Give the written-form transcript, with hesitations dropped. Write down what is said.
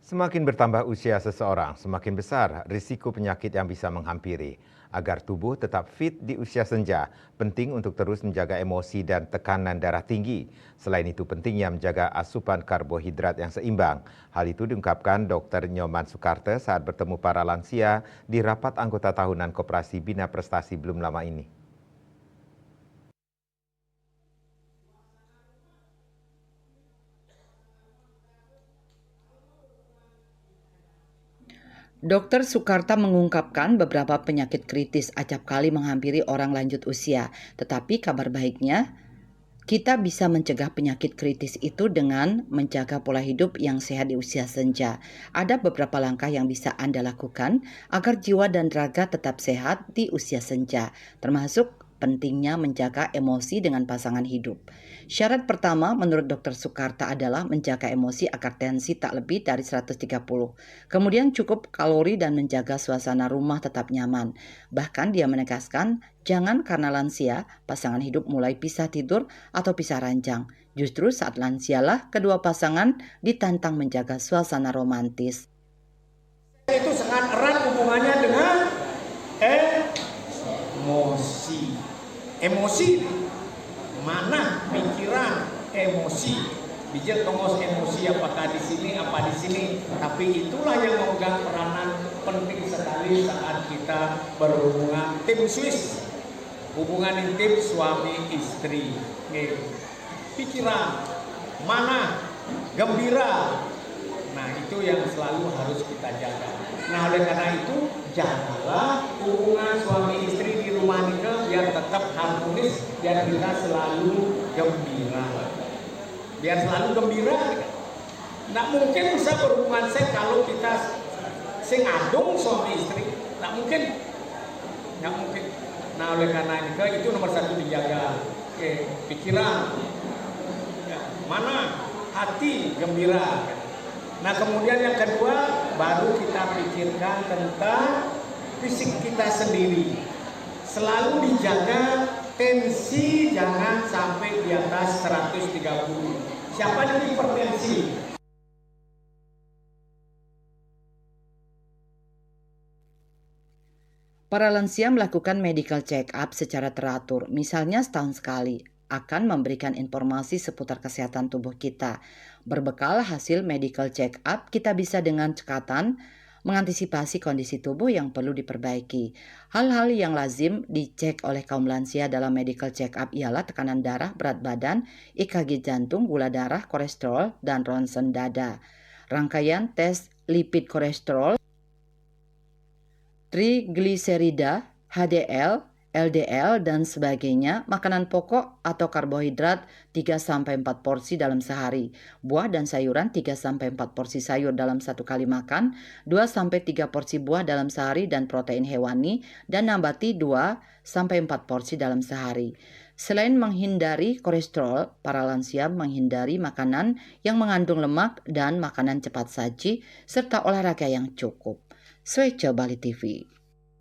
Semakin bertambah usia seseorang, semakin besar risiko penyakit yang bisa menghampiri. Agar tubuh tetap fit di usia senja, penting untuk terus menjaga emosi dan tekanan darah tinggi. Selain itu pentingnya menjaga asupan karbohidrat yang seimbang. Hal itu diungkapkan Dr. Nyoman Sukarte saat bertemu para lansia di rapat anggota tahunan Koperasi Bina Prestasi belum lama ini. Dokter Soekarta mengungkapkan beberapa penyakit kritis acap kali menghampiri orang lanjut usia. Tetapi kabar baiknya, kita bisa mencegah penyakit kritis itu dengan menjaga pola hidup yang sehat di usia senja. Ada beberapa langkah yang bisa Anda lakukan agar jiwa dan raga tetap sehat di usia senja, termasuk pentingnya menjaga emosi dengan pasangan hidup. Syarat pertama menurut Dr. Soekarta adalah menjaga emosi agar tensi tak lebih dari 130. Kemudian cukup kalori dan menjaga suasana rumah tetap nyaman. Bahkan dia menegaskan, jangan karena lansia, pasangan hidup mulai pisah tidur atau pisah ranjang. Justru saat lansialah kedua pasangan ditantang menjaga suasana romantis. Itu sangat erat hubungannya dengan emosi. Emosi mana pikiran, emosi. Bijak tongos emosi apakah di sini apa di sini, tapi itulah yang memegang peranan penting sekali saat kita berhubungan tim Swiss, hubungan intim suami istri. Pikiran mana gembira, nah itu yang selalu harus kita jaga. Nah oleh karena itu jagalah hubungan suami istri di rumah nikah biar tetap harmonis, biar kita selalu gembira. Biar selalu gembira. Nggak mungkin bisa berhubungan seks kalau kita sing adung suami istri. Nggak mungkin. Nggak mungkin. Nah oleh karena itu nomor satu dijaga. Pikiran. Mana hati gembira. Nah kemudian yang kedua baru kita pikirkan tentang fisik kita sendiri. Selalu dijaga tensi jangan sampai di atas 130. Siapa yang hipertensi? Para lansia melakukan medical check-up secara teratur, misalnya setahun sekali, akan memberikan informasi seputar kesehatan tubuh kita. Berbekal hasil medical check-up, kita bisa dengan cekatan mengantisipasi kondisi tubuh yang perlu diperbaiki. Hal-hal yang lazim dicek oleh kaum lansia dalam medical check-up ialah tekanan darah, berat badan, EKG jantung, gula darah, kolesterol, dan ronsen dada. Rangkaian tes lipid kolesterol, trigliserida, HDL, LDL, dan sebagainya, makanan pokok atau karbohidrat 3-4 porsi dalam sehari, buah dan sayuran 3-4 porsi sayur dalam satu kali makan, 2-3 porsi buah dalam sehari dan protein hewani, dan nabati 2-4 porsi dalam sehari. Selain menghindari kolesterol, para lansia menghindari makanan yang mengandung lemak dan makanan cepat saji, serta olahraga yang cukup. Swece Bali TV.